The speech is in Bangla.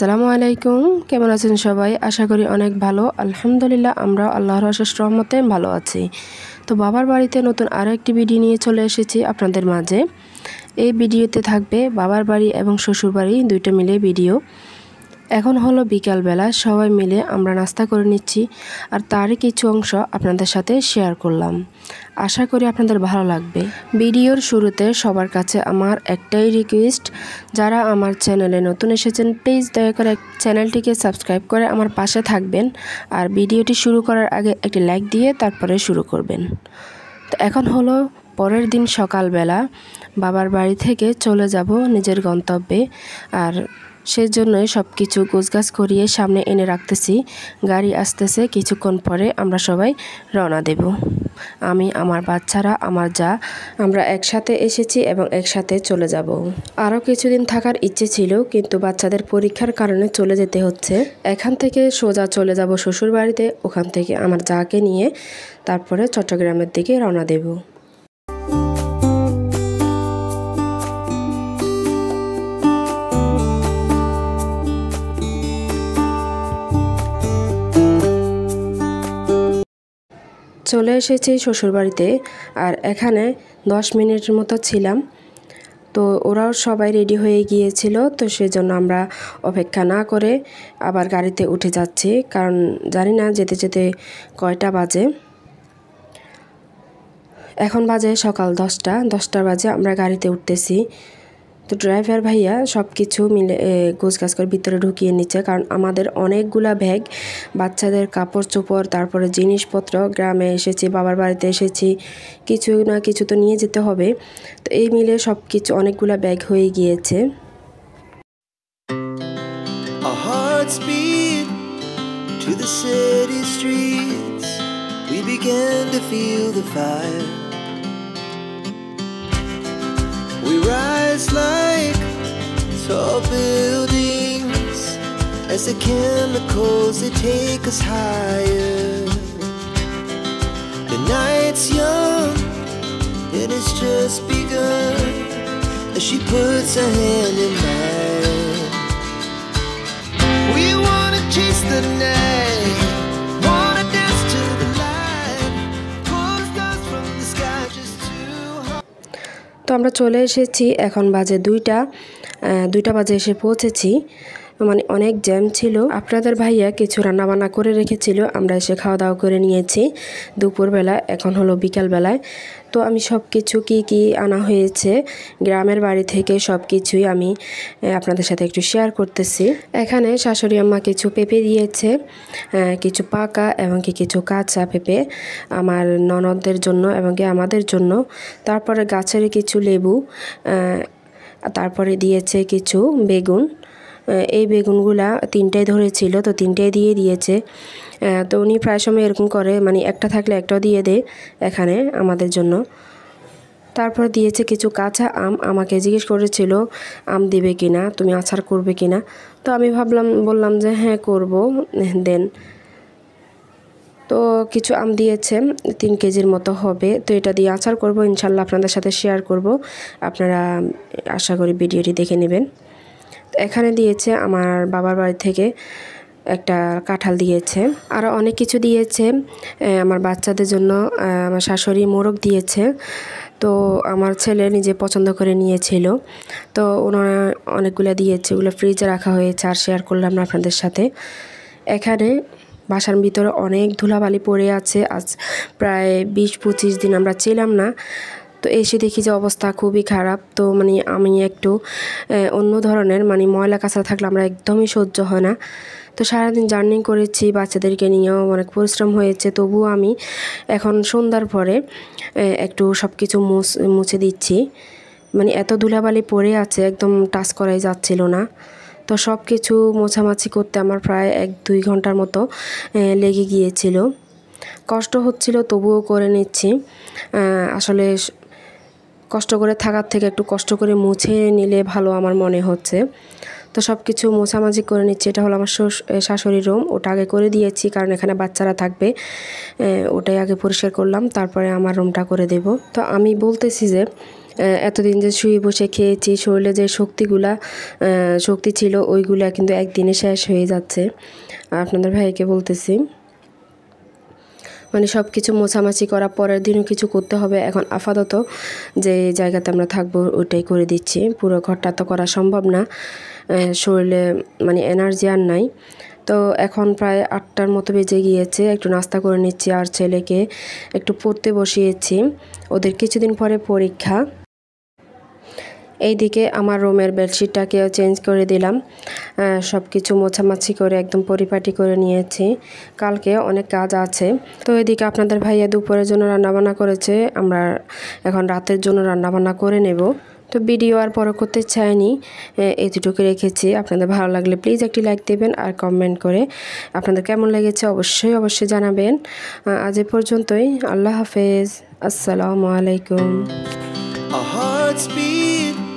আসসালামু আলাইকুম, কেমন আছেন সবাই? আশা করি অনেক ভালো। আলহামদুলিল্লাহ, আমরা আল্লাহর অশেষ রহমতে ভালো আছি। তো বাবার বাড়িতে নতুন আরও একটি ভিডিও নিয়ে চলে এসেছি আপনাদের মাঝে। এই ভিডিওতে থাকবে বাবার বাড়ি এবং শ্বশুর বাড়ি দুইটা মিলে ভিডিও। এখন হলো বিকালবেলা, সবাই মিলে আমরা নাস্তা করে নিচ্ছি, আর তারই কিছু অংশ আপনাদের সাথে শেয়ার করলাম। আশা করি আপনাদের ভালো লাগবে। ভিডিওর শুরুতে সবার কাছে আমার একটাই রিকোয়েস্ট, যারা আমার চ্যানেলে নতুন এসেছেন প্লিজ দয়া করে চ্যানেলটিকে সাবস্ক্রাইব করে আমার পাশে থাকবেন, আর ভিডিওটি শুরু করার আগে একটি লাইক দিয়ে তারপরে শুরু করবেন। তো এখন হলো পরের দিন সকালবেলা, বাবার বাড়ি থেকে চলে যাব নিজের গন্তব্যে, আর সেজন্যই সব কিছু গোছগাছ করিয়ে সামনে এনে রাখতেছি। গাড়ি আসতেছে, কিছুক্ষণ পরে আমরা সবাই রওনা দেব। আমি, আমার বাচ্চারা, আমার যা, আমরা একসাথে এসেছি এবং একসাথে চলে যাব। আরও কিছুদিন থাকার ইচ্ছে ছিল, কিন্তু বাচ্চাদের পরীক্ষার কারণে চলে যেতে হচ্ছে। এখান থেকে সোজা চলে যাব শ্বশুর বাড়িতে, ওখান থেকে আমার যাকে নিয়ে তারপরে চট্টগ্রামের দিকে রওনা দেব। চলে এসেছি শ্বশুরবাড়িতে, আর এখানে 10 মিনিটের মতো ছিলাম। তো ওরাও সবাই রেডি হয়ে গিয়েছিল, তো সেজন্য আমরা অপেক্ষা না করে আবার গাড়িতে উঠে যাচ্ছি, কারণ জানি না যেতে যেতে কয়টা বাজে। এখন বাজে সকাল 10টা বাজে আমরা গাড়িতে উঠতেছি। তো ড্রাইভার ভাইয়া সব কিছু মিলে গোছগাছ করে ভিতরে ঢুকিয়ে নিচ্ছে, কারণ আমাদের অনেকগুলা ব্যাগ, বাচ্চাদের কাপড় চোপড়, তারপরে জিনিসপত্র, গ্রামে এসেছি, বাবার বাড়িতে এসেছি, কিছু না কিছু তো নিয়ে যেতে হবে। তো এই মিলে সব কিছু অনেকগুলা ব্যাগ হয়ে গিয়েছে। Our hearts beat to the city streets. We began to feel the fire. We rise like tall buildings as the chemicals, they take us higher. The night's young and it's just begun as she puts her hand in mine. We wanna chase the night, wanna dance to the light, pull the stars from the sky just too high. তো আমরা চলে এসেছি, এখন বাজে 2টা বাজে এসে পৌঁছেছি। মানে অনেক জ্যাম ছিল। আপনাদের ভাইয়া কিছু রান্নাবান্না করে রেখেছিল, আমরা এসে খাওয়া দাওয়া করে নিয়েছি দুপুরবেলা। এখন হলো বিকালবেলায়। তো আমি সব কিছু কি আনা হয়েছে গ্রামের বাড়ি থেকে সব কিছুই আমি আপনাদের সাথে একটু শেয়ার করতেছি। এখানে শাশুড়ি আম্মা কিছু পেঁপে দিয়েছে, কিছু পাকা এবং কিছু কাঁচা পেঁপে আমার ননদদের জন্য এবং আমাদের জন্য। তারপরে গাছের কিছু লেবু, তারপরে দিয়েছে কিছু বেগুন। এই বেগুনগুলা 3টাই ধরেছিল, তো 3টাই দিয়ে দিয়েছে। তো উনি প্রায় সময় এরকম করে, মানে একটা থাকলে একটাও দিয়ে দেয় এখানে আমাদের জন্য। তারপর দিয়েছে কিছু কাঁচা আম, আমাকে জিজ্ঞেস করেছিল আম দিবে কিনা, তুমি আচার করবে কিনা। তো আমি বললাম যে হ্যাঁ করব, দেন। তো কিছু আম দিয়েছে, 3 কেজির মতো হবে। তো এটা দিয়ে আচার করব, ইনশাল্লাহ আপনাদের সাথে শেয়ার করব। আপনারা আশা করি ভিডিওটি দেখে নেবেন। এখানে দিয়েছে আমার বাবার বাড়ি থেকে একটা কাঁঠাল দিয়েছে, আরও অনেক কিছু দিয়েছে আমার বাচ্চাদের জন্য। আমার শাশুড়ি মোরগ দিয়েছে, তো আমার ছেলে নিজে পছন্দ করে নিয়েছিল। তো ওনারা অনেকগুলো দিয়েছে, ওগুলো ফ্রিজে রাখা হয়েছে, আর শেয়ার করলাম না আপনাদের সাথে। এখানে বাসার ভিতরে অনেক ধুলাবালি পড়ে আছে, আজ প্রায় 20-25 দিন আমরা ছিলাম না। তো এসে দেখি যে অবস্থা খুবই খারাপ। তো মানে আমি একটু অন্য ধরনের, মানে ময়লা কাঁচা থাকলে আমরা একদমই সহ্য হয় না। তো সারাদিন জার্নি করেছি, বাচ্চাদেরকে নিয়েও অনেক পরিশ্রম হয়েছে। তবুও আমি এখন সন্ধ্যার পরে একটু সব কিছু মুছে দিচ্ছি, মানে এত ধুলাবালি পড়ে আছে একদম টাচ করাই যাচ্ছিল না। তো সব কিছু মোছামাছি করতে আমার প্রায় 1-2 ঘন্টার মতো লেগে গিয়েছিল। কষ্ট হচ্ছিল, তবুও করে নিচ্ছি। আসলে কষ্ট করে থাকার থেকে একটু কষ্ট করে মুছে নিলে ভালো আমার মনে হচ্ছে। তো সব কিছু মোছামাছি করে নিচ্ছি। এটা হলো আমার শাশুড়ির রুম, ওটা আগে করে দিয়েছি, কারণ এখানে বাচ্চারা থাকবে। ওটাই আগে পরিষ্কার করলাম, তারপরে আমার রুমটা করে দেব। তো আমি বলতেছি যে এতদিন যে শুয়ে বসে খেয়েছি, শরীরে যে শক্তি ছিল ওইগুলা কিন্তু একদিনে শেষ হয়ে যাচ্ছে। আপনাদের ভাইকে বলতেছি, মানে সব কিছু মোছামাছি করা, পরের দিনও কিছু করতে হবে। এখন আপাতত যে জায়গাতে আমরা থাকবো ওইটাই করে দিচ্ছি। পুরো ঘরটা তো করা সম্ভব না, শরীরে মানে এনার্জি আর নাই। তো এখন প্রায় 8টার মতো বেজে গিয়েছে। একটু নাস্তা করে নিচ্ছি আর ছেলেকে একটু পড়তে বসিয়েছি, ওদের কিছুদিন পরে পরীক্ষা। এইদিকে আমার রুমের বেডশিটটাকেও চেঞ্জ করে দিলাম, সব কিছু মোছামাছি করে একদম পরিপাটি করে নিয়েছি। কালকে অনেক কাজ আছে। তো এদিকে আপনাদের ভাইয়া দুপুরের জন্য রান্নাবান্না করেছে, আমরা এখন রাতের জন্য রান্নাবান্না করে নেব। তো ভিডিও আর বড় করতে চাইনি, এতটুকু রেখেছি। আপনাদের ভালো লাগলে প্লিজ একটি লাইক দেবেন আর কমেন্ট করে আপনাদের কেমন লেগেছে অবশ্যই জানাবেন। আজ এ পর্যন্তই, আল্লাহ হাফেজ, আসসালামু আলাইকুম। Our hearts beat